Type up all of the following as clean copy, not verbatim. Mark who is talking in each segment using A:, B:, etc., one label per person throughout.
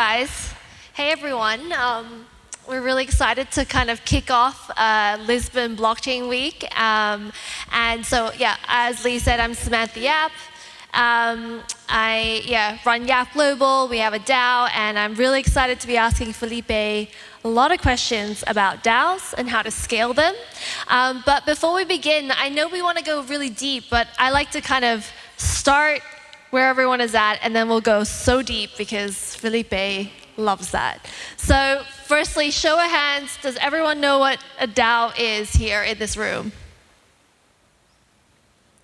A: guys. Hey, everyone. We're really excited to kind of kick off Lisbon Blockchain Week. And so, yeah, as Lee said, I'm Samantha Yap. I run Yap Global. We have a DAO, and I'm really excited to be asking Felipe a lot of questions about DAOs and how to scale them. But before we begin, I know we want to go really deep, but I like to kind of start where everyone is at, and then we'll go so deep because Felipe loves that. So firstly, show of hands, does everyone know what a DAO is here in this room?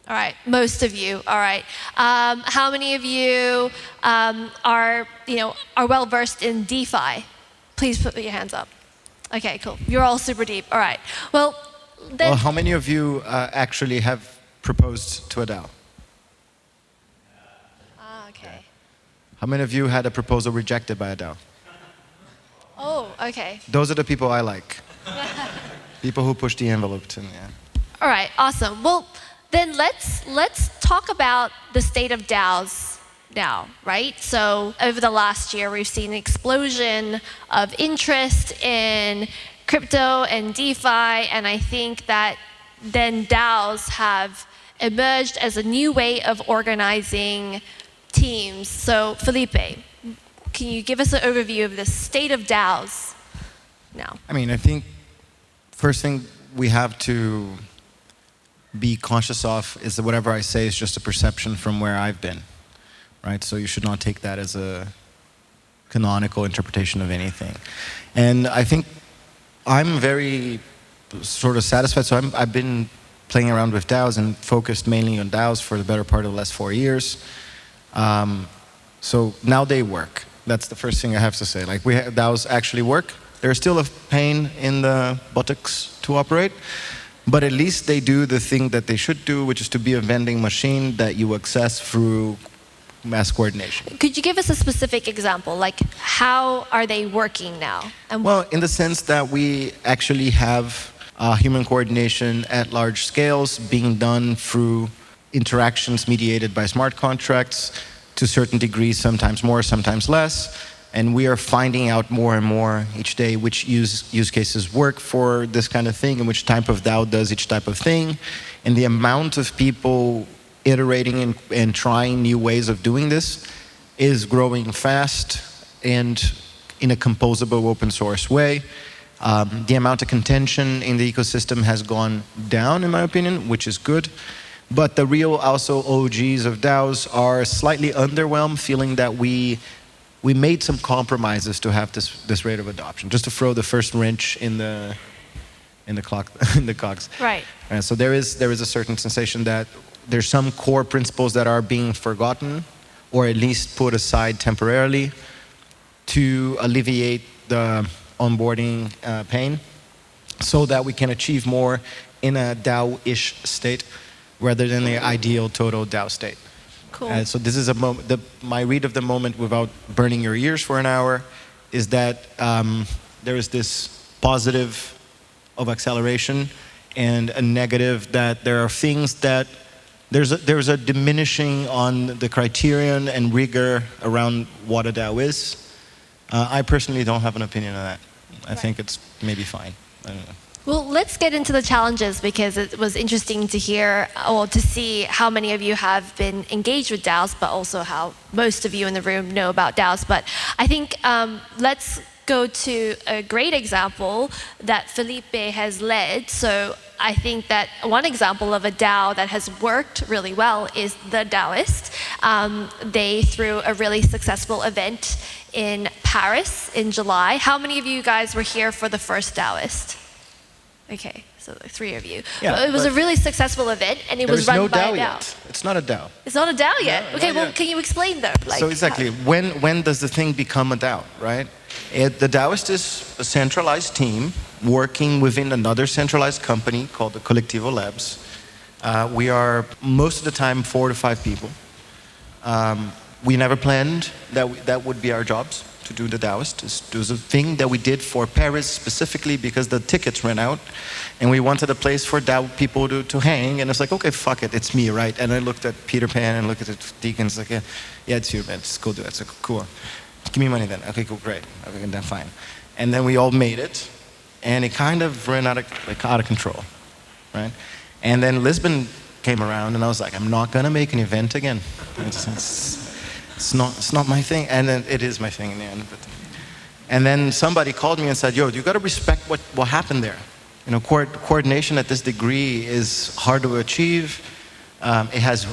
A: All right, most of you, all right. How many of you are well versed in DeFi? Please put your hands up. Okay, cool. You're all super deep, all right. Well,
B: how many of you actually have proposed to a DAO?
A: Okay.
B: How many of you had a proposal rejected by a DAO?
A: Oh, okay.
B: Those are the people I like. People who push the envelope.
A: All right, awesome. Well, then let's talk about the state of DAOs now, right? So over the last year, we've seen an explosion of interest in crypto and DeFi, and I think that then DAOs have emerged as a new way of organizing teams. So Felipe, can you give us an overview of the state of DAOs now?
B: I mean, I think first thing we have to be conscious of is that whatever I say is just a perception from where I've been, right? So you should not take that as a canonical interpretation of anything. And I think I'm very sort of satisfied. So I've been playing around with DAOs and focused mainly on DAOs for the better part of the last 4 years. So now they work. That's the first thing I have to say. Like DAOs actually work. There's still a pain in the buttocks to operate, but at least they do the thing that they should do, which is to be a vending machine that you access through mass coordination.
A: Could you give us a specific example? Like, how are they working now?
B: Well, in the sense that we actually have human coordination at large scales being done through interactions mediated by smart contracts to certain degrees, sometimes more, sometimes less. And we are finding out more and more each day which use cases work for this kind of thing and which type of DAO does each type of thing. And the amount of people iterating and trying new ways of doing this is growing fast and in a composable open source way. The amount of contention in the ecosystem has gone down, in my opinion, which is good. But the real also OGs of DAOs are slightly underwhelmed, feeling that we made some compromises to have this rate of adoption, just to throw the first wrench in the cogs.
A: Right.
B: So there is a certain sensation that there's some core principles that are being forgotten, or at least put aside temporarily, to alleviate the onboarding pain, so that we can achieve more in a DAO-ish state, rather than the ideal total DAO state.
A: Cool.
B: So this is my read of the moment, without burning your ears for an hour, is that there is this positive of acceleration and a negative that there are things that there's a diminishing on the criterion and rigor around what a DAO is. I personally don't have an opinion on that. I think it's maybe fine. I don't know.
A: Well, let's get into the challenges, because it was interesting to hear or to see how many of you have been engaged with DAOs, but also how most of you in the room know about DAOs. But I think let's go to a great example that Felipe has led. So I think that one example of a DAO that has worked really well is the DAOist. They threw a really successful event in Paris in July. How many of you guys were here for the first DAOist? Okay, so the 3 of you.
B: Yeah,
A: well, it was a really successful event, and it was run by a DAO.
B: Yet. It's not a DAO.
A: It's not a DAO yet?
B: No,
A: okay, well,
B: yet.
A: can you explain though? Like,
B: so exactly, when does the thing become a DAO, right? The DAOist is a centralized team working within another centralized company called the Collectivo Labs. We are, most of the time, 4 to 5 people. We never planned that would be our jobs, to do the DAOist. It was a thing that we did for Paris specifically because the tickets ran out and we wanted a place for DAO people to hang, and it's like, okay, fuck it, it's me, right? And I looked at Peter Pan and looked at the deacons like, yeah, it's you, man, just go do it, it's like, cool. Give me money then. Okay, cool, great. Okay, then fine. And then we all made it, and it kind of ran out of control, right? And then Lisbon came around, and I was like, I'm not gonna make an event again. It's not my thing, and then it is my thing in the end. And then somebody called me and said, yo, you gotta respect what happened there. You know, coordination at this degree is hard to achieve. It has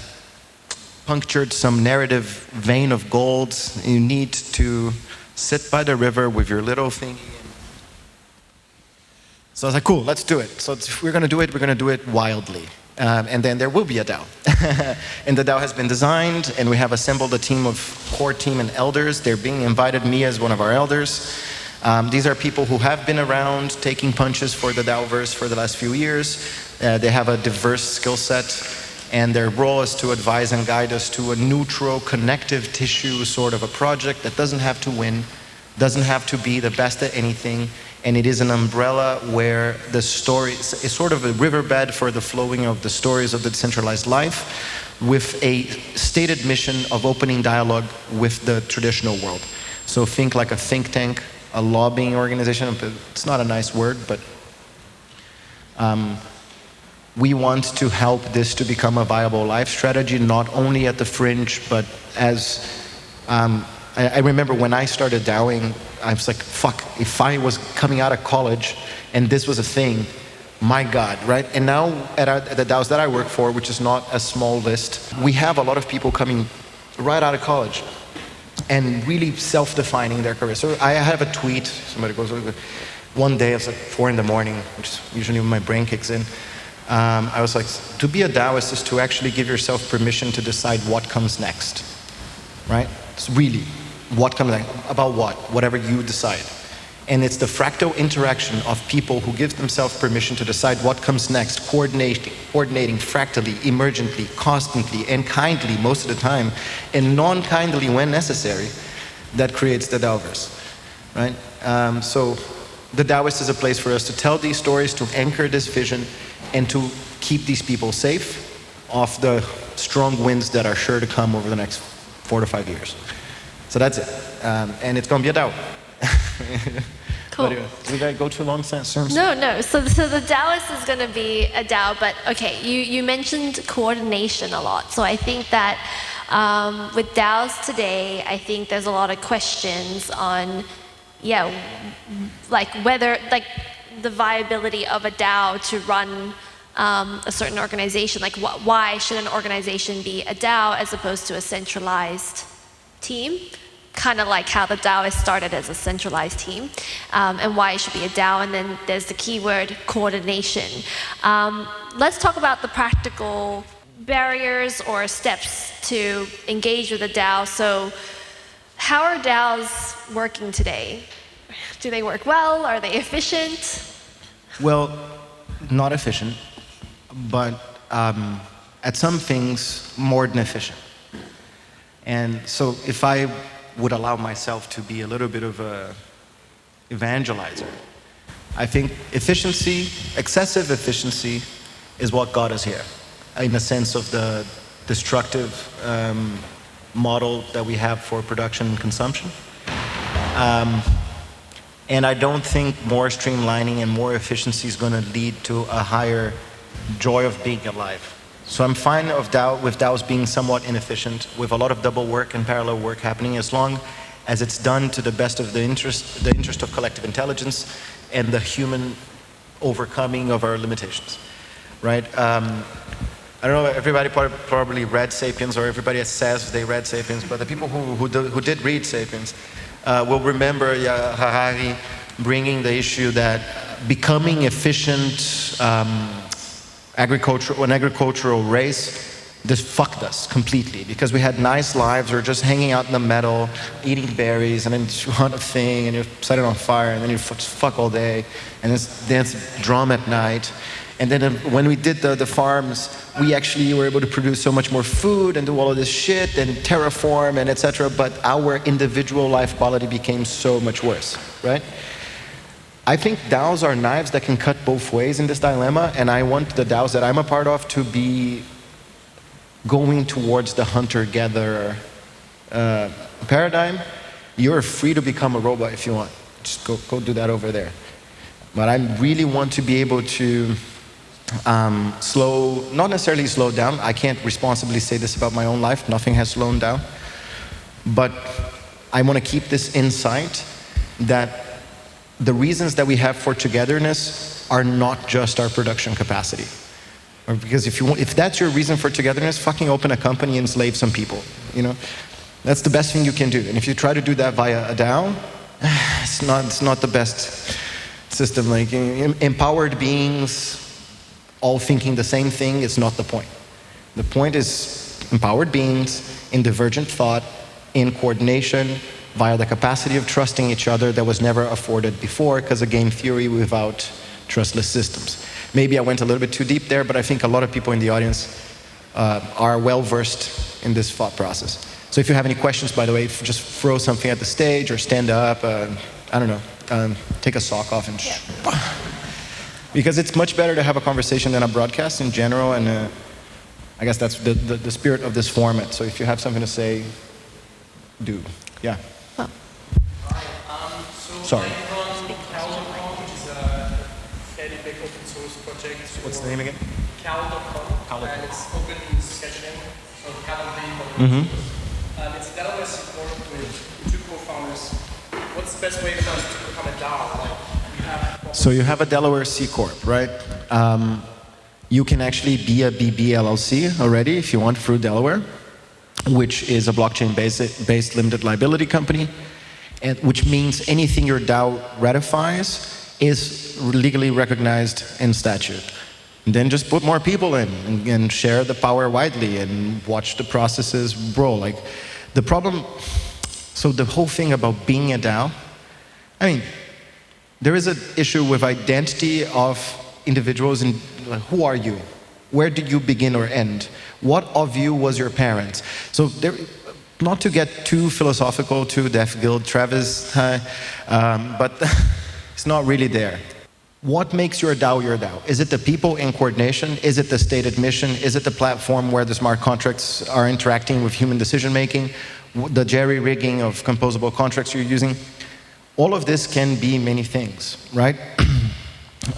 B: punctured some narrative vein of gold. You need to sit by the river with your little thingy. So I was like, cool, let's do it. So if we're gonna do it wildly. And then there will be a DAO. And the DAO has been designed, and we have assembled a team of core team and elders. They're being invited, me as one of our elders. These are people who have been around taking punches for the DAOverse for the last few years. They have a diverse skill set, and their role is to advise and guide us to a neutral, connective tissue sort of a project that doesn't have to win, doesn't have to be the best at anything, and it is an umbrella where the story is sort of a riverbed for the flowing of the stories of the decentralized life, with a stated mission of opening dialogue with the traditional world. So think like a think tank, a lobbying organization. It's not a nice word, but we want to help this to become a viable life strategy, not only at the fringe, but as I remember when I started DAOing, I was like, fuck, if I was coming out of college and this was a thing, my God, right? And now at the DAOs that I work for, which is not a small list, we have a lot of people coming right out of college and really self-defining their career. So I have a tweet, somebody goes, one day, it's like 4 in the morning, which is usually when my brain kicks in. I was like, to be a DAOist is to actually give yourself permission to decide what comes next, right? It's really, what comes next, about what, whatever you decide. And it's the fractal interaction of people who give themselves permission to decide what comes next, coordinating fractally, emergently, constantly, and kindly most of the time, and non-kindly when necessary, that creates the DAOverse, right? So the DAOist is a place for us to tell these stories, to anchor this vision, and to keep these people safe off the strong winds that are sure to come over the next 4 to 5 years. So that's it. And it's going to be a DAO.
A: Cool.
B: Did I go too long, Sam?
A: No. So the DAOist is going to be a DAO, but okay, you mentioned coordination a lot. So I think that with DAOs today, I think there's a lot of questions on, like whether, like the viability of a DAO to run a certain organization. Like why should an organization be a DAO as opposed to a centralized team? Kind of like how the DAOist started as a centralized team, and why it should be a DAO. And then there's the keyword coordination. Let's talk about the practical barriers or steps to engage with a DAO. So how are DAOs working today? Do they work well? Are they efficient?
B: Well, not efficient, but at some things more than efficient. And so if I would allow myself to be a little bit of a evangelizer, I think efficiency, excessive efficiency, is what got us here, in the sense of the destructive model that we have for production and consumption. And I don't think more streamlining and more efficiency is going to lead to a higher joy of being alive. So I'm fine with DAOs being somewhat inefficient, with a lot of double work and parallel work happening, as long as it's done to the best of the interest of collective intelligence and the human overcoming of our limitations, right? I don't know, everybody probably read Sapiens, or everybody says they read Sapiens, but the people who did read Sapiens will remember Harari bringing the issue that becoming efficient an agricultural race just fucked us completely, because we had nice lives, we were just hanging out in the meadow, eating berries, and then you hunt a thing, and you set it on fire, and then you fuck all day, and then dance drum at night. And then when we did the farms, we actually were able to produce so much more food and do all of this shit and terraform and etc. But our individual life quality became so much worse, right? I think DAOs are knives that can cut both ways in this dilemma, and I want the DAOs that I'm a part of to be going towards the hunter-gatherer paradigm, You're free to become a robot if you want. Just go do that over there. But I really want to be able to not necessarily slow down. I can't responsibly say this about my own life. Nothing has slowed down. But I want to keep this insight that the reasons that we have for togetherness are not just our production capacity. Or because if that's your reason for togetherness, fucking open a company and enslave some people. You know, that's the best thing you can do. And if you try to do that via a DAO, it's not the best system. Like empowered beings all thinking the same thing is not the point. The point is empowered beings in divergent thought, in coordination, via the capacity of trusting each other that was never afforded before, because of game theory without trustless systems. Maybe I went a little bit too deep there, but I think a lot of people in the audience are well versed in this thought process. So if you have any questions, by the way, just throw something at the stage or stand up, I don't know, take a sock off and because it's much better to have a conversation than a broadcast in general, and I guess that's the spirit of this format. So if you have something to say, do. Yeah.
A: Well.
B: Sorry.
C: Which is a fairly big open source project.
B: What's the name again?
C: Cal.com. And it's open sketching. So Cal.com. It's a Delaware support with 2 co-founders. What's the best way for us to become a DAO?
B: So you have a Delaware C Corp, right? You can actually be a BB LLC already if you want through Delaware, which is a blockchain-based limited liability company, and which means anything your DAO ratifies is legally recognized in statute. And then just put more people in and share the power widely and watch the processes roll. Like the problem, so the whole thing about being a DAO, I mean, there is an issue with identity of individuals and who are you? Where did you begin or end? What of you was your parents? So there, not to get too philosophical, too Deaf Guild, Travis, but it's not really there. What makes your DAO your DAO? Is it the people in coordination? Is it the stated mission? Is it the platform where the smart contracts are interacting with human decision making? The jerry-rigging of composable contracts you're using? All of this can be many things, right?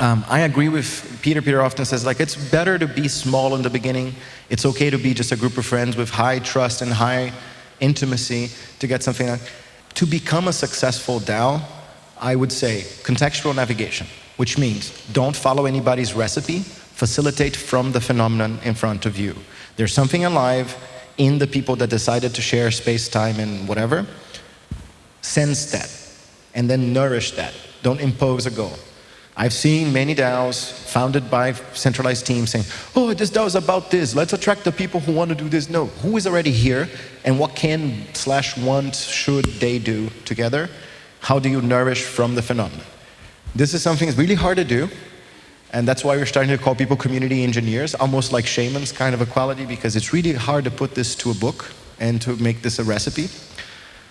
B: I agree with Peter. Peter often says, like, it's better to be small in the beginning. It's okay to be just a group of friends with high trust and high intimacy to get something done. To become a successful DAO, I would say contextual navigation, which means don't follow anybody's recipe, facilitate from the phenomenon in front of you. There's something alive in the people that decided to share space, time, and whatever. Sense that, and then nourish that. Don't impose a goal. I've seen many DAOs founded by centralized teams saying, oh, this DAO is about this. Let's attract the people who want to do this. No, who is already here and what can/want should they do together? How do you nourish from the phenomenon? This is something that's really hard to do. And that's why we're starting to call people community engineers, almost like shamans kind of a quality, because it's really hard to put this to a book and to make this a recipe.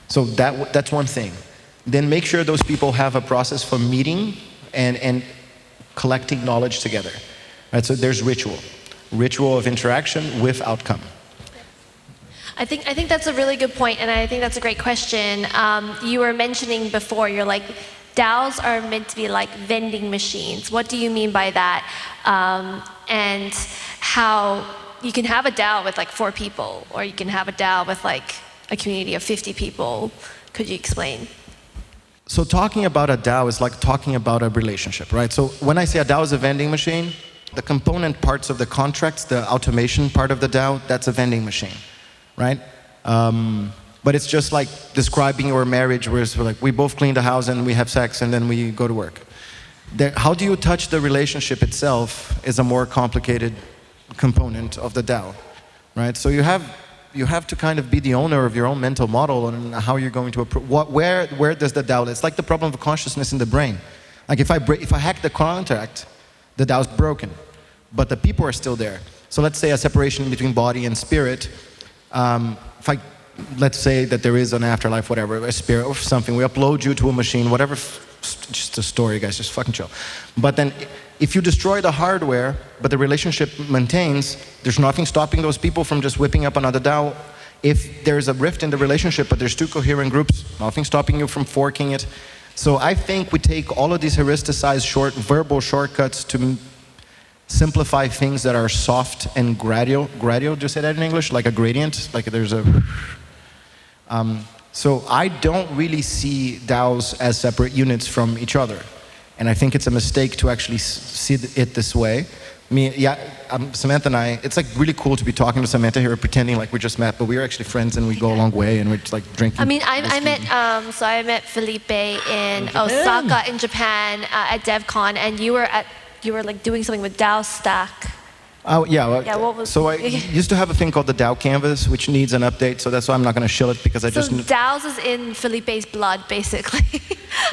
B: So that's one thing. Then make sure those people have a process for meeting and collecting knowledge together. Right? So there's ritual of interaction with outcome.
A: I think that's a really good point, and I think that's a great question. You were mentioning before, you're like, DAOs are meant to be like vending machines. What do you mean by that? And how you can have a DAO with like 4 people, or you can have a DAO with like a community of 50 people. Could you explain?
B: So talking about a DAO is like talking about a relationship, right? So when I say a DAO is a vending machine, the component parts of the contracts, the automation part of the DAO, that's a vending machine, right? But it's just like describing your marriage, where it's like we both clean the house and we have sex and then we go to work. How do you touch the relationship itself is a more complicated component of the DAO, right? So you have to kind of be the owner of your own mental model and how you're going to approach. Where does the DAO? It's like the problem of consciousness in the brain. Like if I hack the contract, the DAO's broken, but the people are still there. So let's say a separation between body and spirit. Let's say that there is an afterlife, whatever, a spirit or something. We upload you to a machine, whatever. Just a story, guys. Just fucking chill. But then, if you destroy the hardware, but the relationship maintains, there's nothing stopping those people from just whipping up another DAO If there's a rift in the relationship, but there's two coherent groups, nothing stopping you from forking it. So I think we take all of these heuristicized verbal shortcuts to simplify things that are soft and gradual. Gradual, do you say that in English? Like a gradient? Like there's a... So I don't really see DAOs as separate units from each other. And I think it's a mistake to actually see it this way. Samantha and I, it's like really cool to be talking to Samantha here, pretending like we just met, but we're actually friends and we go a long way and we're just like drinking.
A: I mean, I met Felipe in Osaka in Japan at DevCon, and you were like doing something with DAO Stack.
B: Oh, yeah. Well,
A: yeah, what was...
B: So I used to have a thing called the DAO Canvas, which needs an update, so that's why I'm not going to shill it, because I just...
A: So DAOs is in Felipe's blood, basically.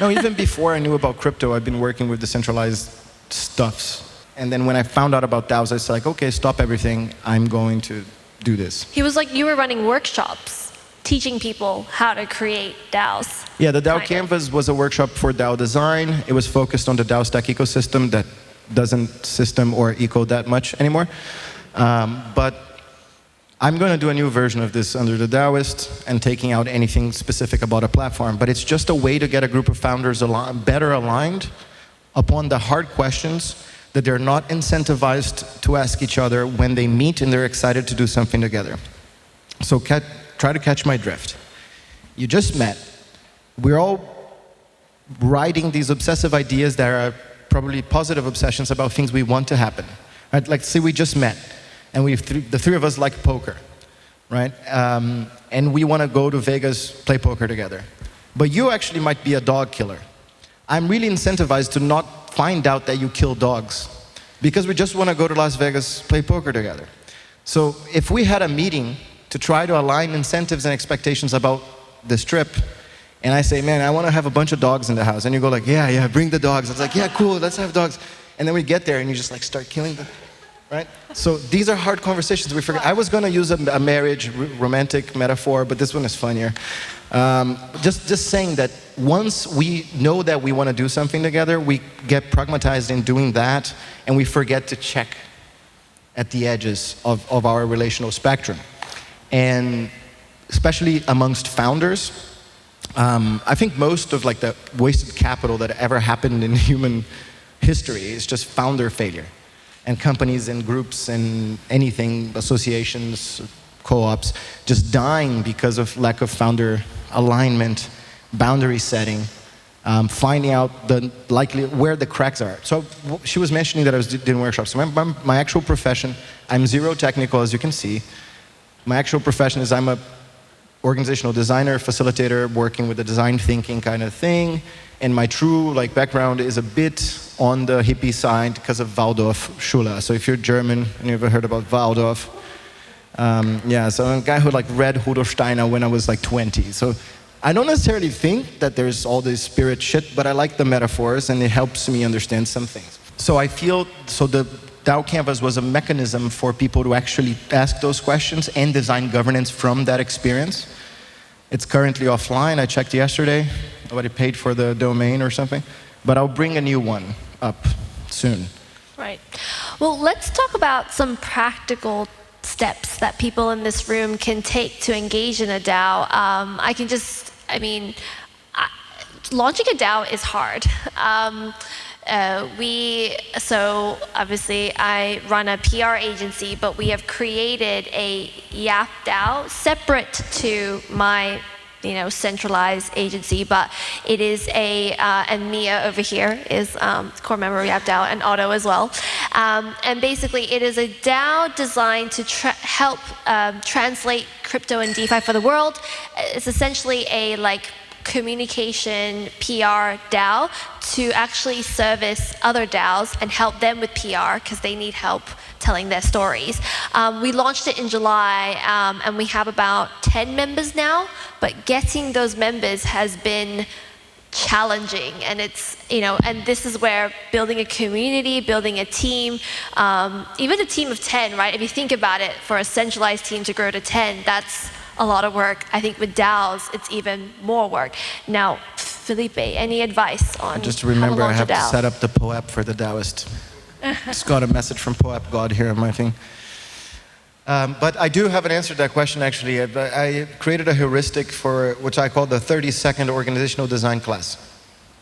B: No, even before I knew about crypto, I've been working with decentralized stuffs. And then when I found out about DAOs, I was like, okay, stop everything. I'm going to do this.
A: He was like, you were running workshops, teaching people how to create DAOs.
B: Yeah, the DAO Canvas was a workshop for DAO design. It was focused on the DAO Stack ecosystem that doesn't system or eco that much anymore. But I'm going to do a new version of this under the DAOist and taking out anything specific about a platform. But it's just a way to get a group of founders better aligned upon the hard questions that they're not incentivized to ask each other when they meet and they're excited to do something together. So try to catch my drift. You just met. We're all writing these obsessive ideas that are probably positive obsessions about things we want to happen. Right? Like, say we just met, and the three of us like poker, right? And we want to go to Vegas, play poker together. But you actually might be a dog killer. I'm really incentivized to not find out that you kill dogs, because we just want to go to Las Vegas, play poker together. So if we had a meeting to try to align incentives and expectations about this trip, and I say, man, I want to have a bunch of dogs in the house. And you go like, yeah, bring the dogs. It's like, yeah, cool, let's have dogs. And then we get there and you just like start killing them, right? So these are hard conversations. We forget. I was going to use a marriage romantic metaphor, but this one is funnier. Just saying that once we know that we want to do something together, we get pragmatized in doing that, and we forget to check at the edges of our relational spectrum. And especially amongst founders, I think most of like the wasted capital that ever happened in human history is just founder failure. And companies and groups and anything, associations, co-ops, just dying because of lack of founder alignment, boundary setting, finding out where the cracks are. So she was mentioning that I was doing workshops. So my actual profession, I'm zero technical, as you can see. My actual profession is I'm a organizational designer, facilitator, working with the design thinking kind of thing. And my true background is a bit on the hippie side because of Waldorf Schule. So if you're German and you ever heard about Waldorf, so I'm a guy who read Rudolf Steiner when I was 20. So I don't necessarily think that there's all this spirit shit, but I like the metaphors and it helps me understand some things. So I feel, the DAO Canvas was a mechanism for people to actually ask those questions and design governance from that experience. It's currently offline. I checked yesterday. Nobody paid for the domain or something. But I'll bring a new one up soon. Right.
A: Well, let's talk about some practical steps that people in this room can take to engage in a DAO. Launching a DAO is hard. So obviously I run a PR agency, but we have created a Yap DAO separate to my centralized agency, but it is and Mia over here is core member of Yap DAO, and Otto as well. And basically it is a DAO designed to help translate crypto and DeFi for the world. It's essentially a communication PR DAO to actually service other DAOs and help them with PR because they need help telling their stories. We launched it in July and we have about 10 members now, but getting those members has been challenging, and it's and this is where building a community, building a team, even a team of 10, right? If you think about it, for a centralized team to grow to 10, that's a lot of work. I think with DAOs, it's even more work. Now, Felipe, any advice on
B: just remember,
A: how to launch
B: I have
A: a DAO?
B: to set up the POAP for the DAOist. Just got a message from POAP God here on my thing. But I do have an answer to that question, actually. I created a heuristic for which I call the 30-second organizational design class,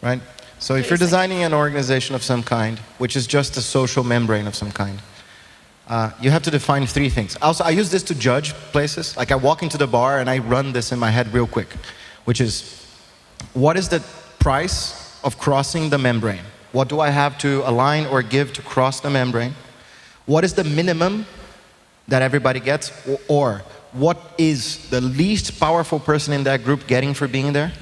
B: right? So if you're designing an organization of some kind, which is just a social membrane of some kind, you have to define 3 things. Also, I use this to judge places. Like I walk into the bar and I run this in my head real quick, which is, what is the price of crossing the membrane? What do I have to align or give to cross the membrane? What is the minimum that everybody gets? Or what is the least powerful person in that group getting for being there?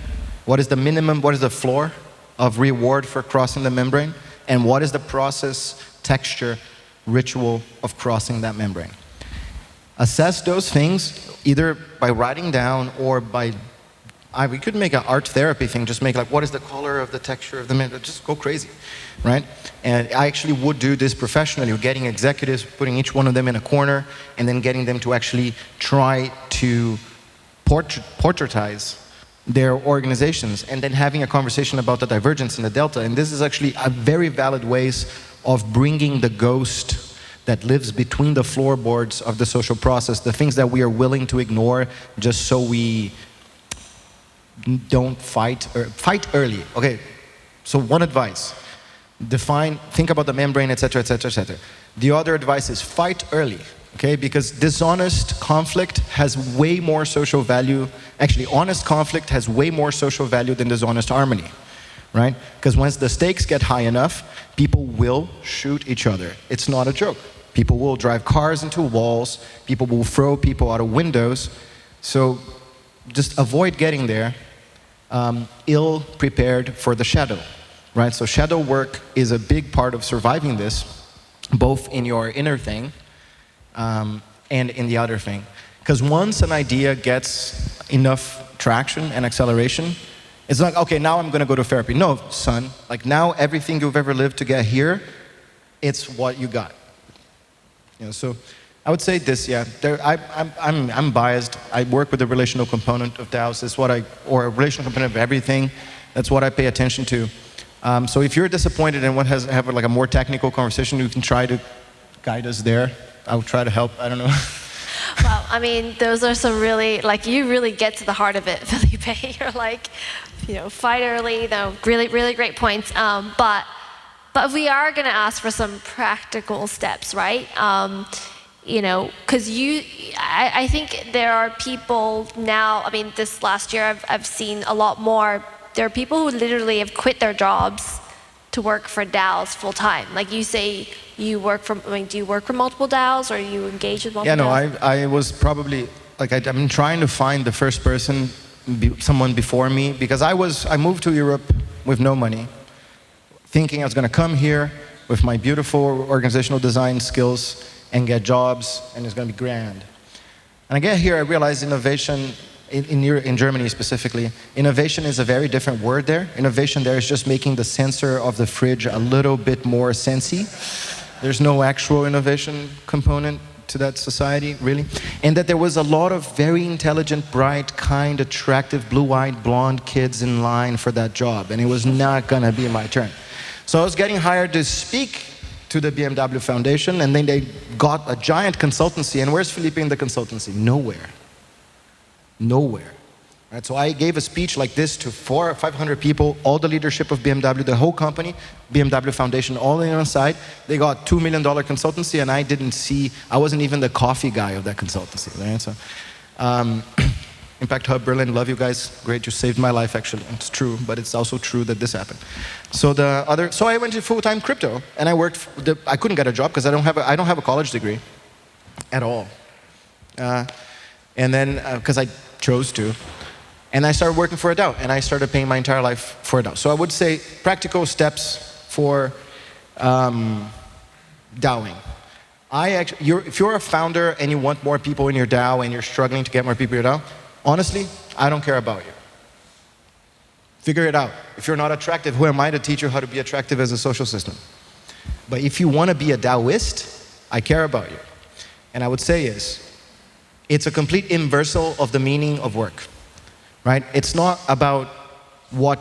B: What is the minimum, what is the floor of reward for crossing the membrane? And what is the process, texture, ritual of crossing that membrane? Assess those things either by writing down or by, we could make an art therapy thing, just make like, what is the color of the texture of the membrane? Just go crazy, right? And I actually would do this professionally, getting executives, putting each one of them in a corner, and then getting them to actually try to portraitize their organizations, and then having a conversation about the divergence and the delta. And this is actually a very valid ways of bringing the ghost that lives between the floorboards of the social process, the things that we are willing to ignore just so we don't fight early. Okay, so one advice, think about the membrane, etc., etc., etc. The other advice is fight early, okay, because dishonest conflict has way more social value. Actually, honest conflict has way more social value than dishonest harmony, right? Because once the stakes get high enough, people will shoot each other. It's not a joke. People will drive cars into walls, people will throw people out of windows. So just avoid getting there ill prepared for the shadow, right? So shadow work is a big part of surviving this, both in your inner thing and in the outer thing. Because once an idea gets enough traction and acceleration, it's like, okay, now I'm going to go to therapy. No, son, like now everything you've ever lived to get here, it's what you got. You know, so I would say this, yeah. I'm biased. I work with the relational component of DAOs. It's what or a relational component of everything. That's what I pay attention to. So if you're disappointed and want to have like a more technical conversation, you can try to guide us there. I'll try to help. I don't know.
A: Well, I mean, those are some really, like, you really get to the heart of it, Felipe. You're like, you know, fight early, though, really, really great points. But we are going to ask for some practical steps, right? You know, because I think there are people now, I mean, this last year I've seen a lot more. There are people who literally have quit their jobs to work for DAOs full time. Like you say, you work from, I mean, do you work for multiple DAOs or you engage with multiple DAOs?
B: Yeah, no, I was probably, like I'm trying to find the first person, someone before me, because I moved to Europe with no money, thinking I was going to come here with my beautiful organizational design skills and get jobs, and it's going to be grand. And I get here, I realize innovation, in Germany specifically, innovation is a very different word there. Innovation there is just making the sensor of the fridge a little bit more sensy. There's no actual innovation component to that society, really. And that there was a lot of very intelligent, bright, kind, attractive, blue-eyed, blonde kids in line for that job, and it was not going to be my turn. So I was getting hired to speak to the BMW Foundation, and then they got a giant consultancy. And where's Felipe in the consultancy? Nowhere. Nowhere. Right, so I gave a speech like this to 400 or 500 people, all the leadership of BMW, the whole company, BMW Foundation, all in on side. They got $2 million consultancy, and I wasn't even the coffee guy of that consultancy. Right? So, Impact Hub Berlin, love you guys. Great, you saved my life actually. It's true, but it's also true that this happened. So I went to full-time crypto, and I couldn't get a job because I don't have a college degree at all. And then, because I chose to, and I started working for a DAO, and I started paying my entire life for a DAO. So I would say practical steps for DAOing. If you're a founder and you want more people in your DAO and you're struggling to get more people in your DAO, honestly, I don't care about you. Figure it out. If you're not attractive, who am I to teach you how to be attractive as a social system? But if you want to be a DAOist, I care about you. And I would say it's a complete inversal of the meaning of work, right? It's not about what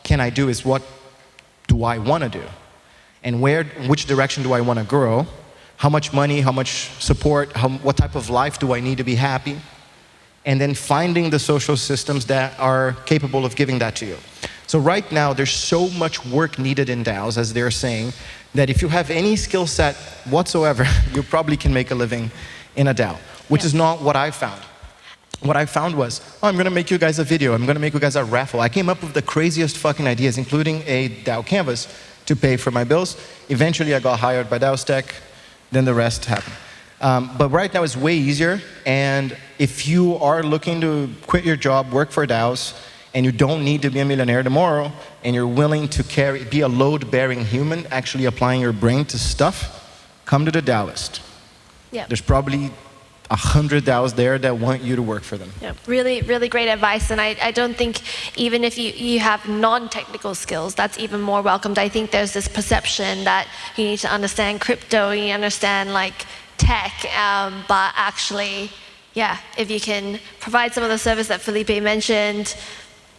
B: can I do, it's what do I want to do? And which direction do I want to grow? how much money, how much support, what type of life do I need to be happy, and then finding the social systems that are capable of giving that to you. So right now, there's so much work needed in DAOs, as they're saying, that if you have any skill set whatsoever, you probably can make a living in a DAO, which is not what I found. What I found was, oh, I'm going to make you guys a video. I'm going to make you guys a raffle. I came up with the craziest fucking ideas, including a DAO canvas to pay for my bills. Eventually, I got hired by DAOist, then the rest happened. But right now, it's way easier. And if you are looking to quit your job, work for DAOs, and you don't need to be a millionaire tomorrow, and you're willing to be a load-bearing human, actually applying your brain to stuff, come to the DAOist.
A: Yeah.
B: There's probably 100 DAOs there that want you to work for them.
A: Yeah, really, really great advice. And I don't think even if you have non-technical skills, that's even more welcomed. I think there's this perception that you need to understand crypto, you understand like tech, but actually, yeah, if you can provide some of the service that Felipe mentioned,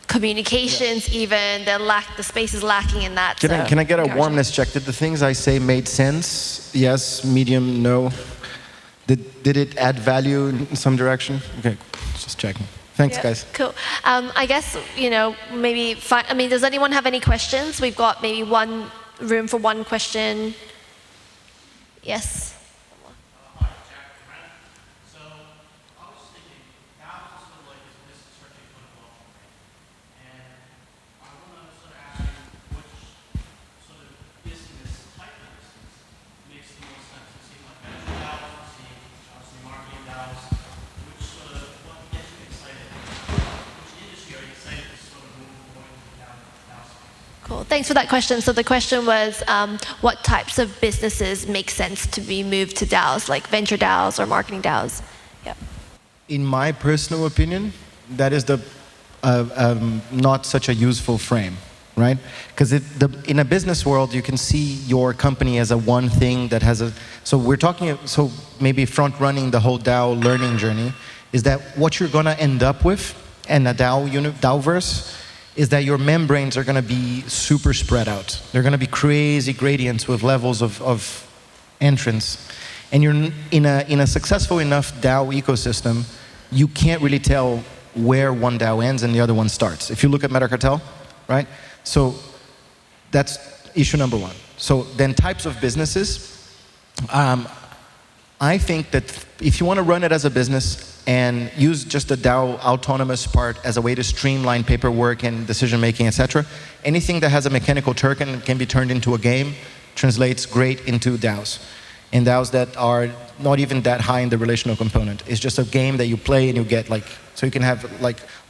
A: communications even, the space is lacking in that.
B: Can I get a warmness check? Did the things I say made sense? Yes, medium, no. Did it add value in some direction? Okay, just checking. Thanks, guys.
A: Cool. I guess, maybe, does anyone have any questions? We've got maybe room for one question. Yes? Cool. Thanks for that question. So the question was, what types of businesses make sense to be moved to DAOs, like venture DAOs or marketing DAOs? Yeah.
B: In my personal opinion, that is not such a useful frame, right? Because in a business world, you can see your company as a one thing that has so maybe front running the whole DAO learning journey is that what you're going to end up with in a DAOverse is that your membranes are going to be super spread out. They're going to be crazy gradients with levels of entrance. And you're in a successful enough DAO ecosystem, you can't really tell where one DAO ends and the other one starts. If you look at MetaCartel, right? So that's issue number one. So then types of businesses. I think that if you want to run it as a business and use just the DAO autonomous part as a way to streamline paperwork and decision-making, etc., anything that has a mechanical Turk and can be turned into a game translates great into DAOs. And DAOs that are not even that high in the relational component. It's just a game that you play and you get so you can have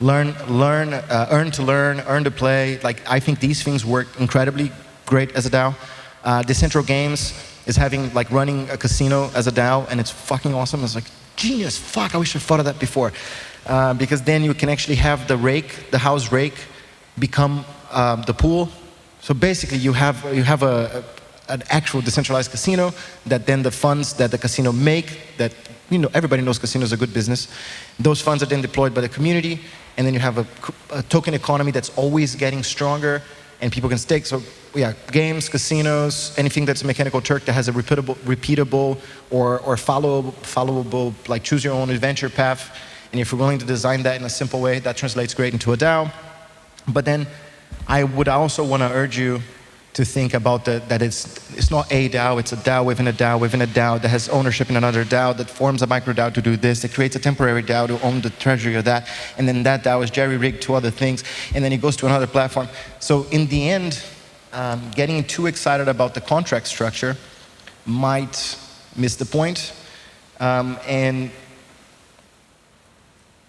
B: earn to learn, earn to play. I think these things work incredibly great as a DAO. Decentral Games is running a casino as a DAO, and it's fucking awesome. It's genius. Fuck, I wish I thought of that before. Because then you can actually have the house rake, become the pool. So basically, you have an actual decentralized casino that then the funds that the casino make, that everybody knows casinos are good business. Those funds are then deployed by the community, and then you have a token economy that's always getting stronger, and people can stake. So yeah, games, casinos, anything that's a mechanical Turk that has a repeatable or followable, choose your own adventure path. And if you're willing to design that in a simple way, that translates great into a DAO. But then I would also want to urge you to think about that it's not a DAO, it's a DAO within a DAO within a DAO that has ownership in another DAO that forms a micro DAO to do this. It creates a temporary DAO to own the treasury of that. And then that DAO is jerry-rigged to other things. And then it goes to another platform. So in the end, getting too excited about the contract structure might miss the point. And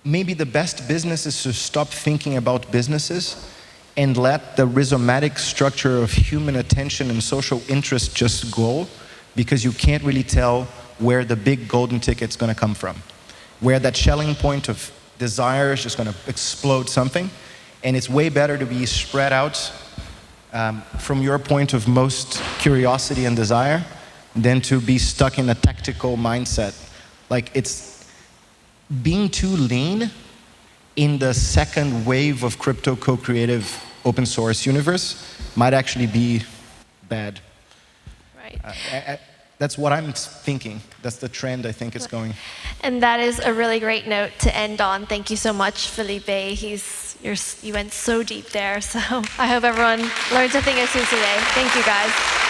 B: maybe the best business is to stop thinking about businesses and let the rhizomatic structure of human attention and social interest just go, because you can't really tell where the big golden ticket's going to come from, where that Schelling point of desire is just going to explode something. And it's way better to be spread out from your point of most curiosity and desire than to be stuck in a tactical mindset. It's being too lean in the second wave of crypto co-creative open source universe might actually be bad.
A: Right.
B: that's what I'm thinking. That's the trend I think it's going.
A: And that is a really great note to end on. Thank you so much, Felipe. You went so deep there. So I hope everyone learned a thing or two today. Thank you, guys.